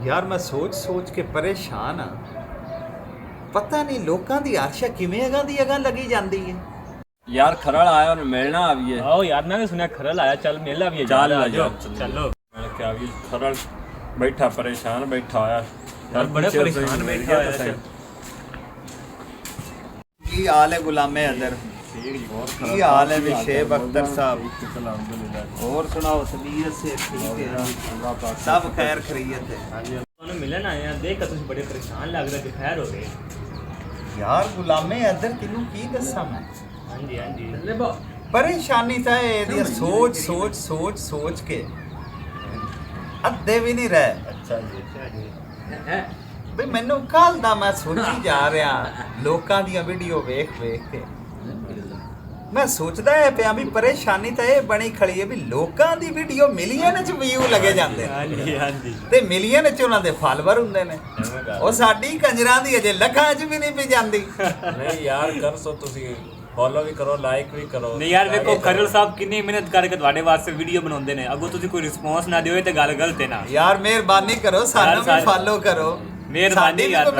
ਯਾਰ ਮੈਂ ਸੋਚ ਕੇ ਪਰੇਸ਼ਾਨ ਆ। ਪਤਾ ਨਹੀਂ ਲੋਕਾਂ ਦੀ ਆਰਸ਼ਾ ਕਿਵੇਂ ਅਗਾਂ ਲੱਗੀ ਜਾਂਦੀ ਹੈ। यार खरड़ आया और मिलना अभी है। आओ यार, मैं भी सुना खरल आया, चल मेला भी है, चल आ जाओ, चलो। चलो मैंने क्या अभी खरड़ बैठा परेशान बैठा आया यार, बड़े परेशान बैठा है है। ਕੀ ਹਾਲ ਹੈ ਗੁਲਾਮੇ ਅਦਰ? ਕੀ ਹਾਲ ਹੈ ਵਿਸ਼ੇਬ ਅਖਤਰ ਸਾਹਿਬ? और सुनाओ तबीयत से ठीक है? सब खैर खैरियत है? ਤੁਹਾਨੂੰ ਮਿਲਣ ਆਏ ਆ, ਦੇਖ ਕੇ ਤੁਸੀਂ ਬੜੇ ਪਰੇਸ਼ਾਨ ਲੱਗ ਰਹੇ, ਖੈਰ ਹੋ ਗਏ। ਯਾਰ ਗੁਲਾਮੇ ਅਦਰ ਤੈਨੂੰ ਕੀ ਦੱਸਾਂ ਮੈਂ। ਹਾਂਜੀ ਹਾਂਜੀ, ਪਰੇਸ਼ਾਨੀ ਤਾਂ ਇਹਦੀ ਸੋਚ ਕੇ ਅੱਧੇ ਵੀ ਨਹੀਂ ਰਹਿ। ਅੱਛਾ ਜੀ ਬਈ ਮੈਨੂੰ ਕੱਲ ਦਾ ਮੈਂ ਸੋਚੀ ਜਾ ਰਿਹਾ, ਲੋਕਾਂ ਦੀਆਂ ਵੀਡੀਓ ਵੇਖ ਕੇ ਮੈਂ ਸੋਚਦਾ ਹੈ ਪਿਆ ਵੀ ਪਰੇਸ਼ਾਨੀ ਤਾਂ ਇਹ ਬਣੀ ਖੜੀ ਹੈ ਵੀ ਲੋਕਾਂ ਦੀ ਵੀਡੀਓ ਮਿਲੀਅਨ ਚ ਵਿਊ ਲੱਗੇ ਜਾਂਦੇ ਨੇ ਹਾਂਜੀ ਹਾਂਜੀ, ਤੇ ਮਿਲੀਅਨ ਚ ਉਹਨਾਂ ਦੇ ਫਾਲੋਅਰ ਹੁੰਦੇ ਨੇ। ਉਹ ਸਾਡੀ ਕੰਜਰਾਂ ਦੀ ਅਜੇ ਲੱਖਾਂ ਚ ਵੀ ਨਹੀਂ ਪਈ ਜਾਂਦੀ। नहीं यार कर सो ਤੁਸੀਂ ਫੋਲੋ ਵੀ ਕਰੋ ਲਾਈਕ ਵੀ ਕਰੋ। ਨਹੀਂ ਯਾਰ ਵੇਖੋ ਖਰਲ ਸਾਹਿਬ ਕਿੰਨੀ ਮਿਹਨਤ ਕਰਕੇ ਤੁਹਾਡੇ ਵਾਸਤੇ ਵੀਡੀਓ ਬਣਾਉਂਦੇ ਨੇ, ਅੱਗੋਂ ਤੁਸੀਂ ਕੋਈ ਰਿਸਪੌਂਸ ਨਾ ਦਿਓ ਤੇ ਗੱਲ ਗਲਤ ਹੈ ਨਾ। ਯਾਰ ਮਿਹਰਬਾਨੀ ਕਰੋ, ਸਾਨੂੰ ਵੀ ਫਾਲੋ ਕਰੋ। ਮਿਹਰਬਾਨੀ ਯਾਰ,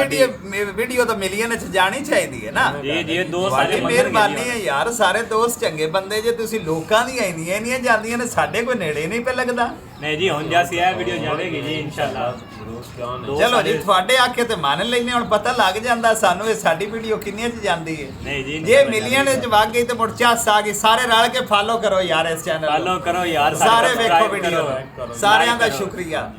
ਵੀਡੀਓ ਤਾਂ ਮਿਲੀਅਨ ਚ ਜਾਣੀ ਚਾਹੀਦੀ ਹੈ ਨਾ। ਜੀ ਦੋਸਤ ਤੁਹਾਡੀ ਸਾਰੇ ਮਿਹਰਬਾਨੀ ਹੈ ਯਾਰ, ਸਾਰੇ ਦੋਸਤ ਚੰਗੇ ਬੰਦੇ ਜੇ ਤੁਸੀਂ ਲੋਕਾਂ ਦੀਆਂ ਇੰਨੀਆਂ ਜਾਂਦੀਆਂ ਨੇ, ਸਾਡੇ ਕੋਈ ਨੇੜੇ ਨਹੀਂ ਪੈ ਲੱਗਦਾ। ਨਹੀਂ ਜੀ, ਹੁਣ ਜਾਸੀ ਇਹ ਵੀਡੀਓ ਜਾਵੇਗੀ ਜੀ ਇਨਸ਼ਾਅੱਲਾ। ਚਲੋ ਜੀ, ਤੁਹਾਡੇ ਆਖੇ ਤੇ ਮੰਨ ਲੈਨੇ, ਹੁਣ ਪਤਾ ਲੱਗ ਜਾਂਦਾ ਸਾਨੂੰ ਇਹ ਸਾਡੀ ਵੀਡੀਓ ਕਿੰਨੀਆਂ ਚ ਜਾਂਦੀ ਹੈ। ਨਹੀਂ ਜੀ, ਜੇ ਮਿਲੀਅਨ ਚ ਵਗ ਗਈ ਤੇ ਮੁੜ ਚੱਸ ਆ ਗਈ। ਸਾਰੇ ਰਲ ਕੇ ਫਾਲੋ ਕਰੋ ਯਾਰ ਇਸ ਚੈਨਲ ਨੂੰ। ਫਾਲੋ ਕਰੋ ਯਾਰ, ਸਾਰੇ ਵੇਖੋ subscribe ਵੀਡੀਓ, ਕਰੋ, ਸਾਰਿਆਂ ਦਾ like ਕਰੋ। ਸ਼ੁਕਰੀਆ।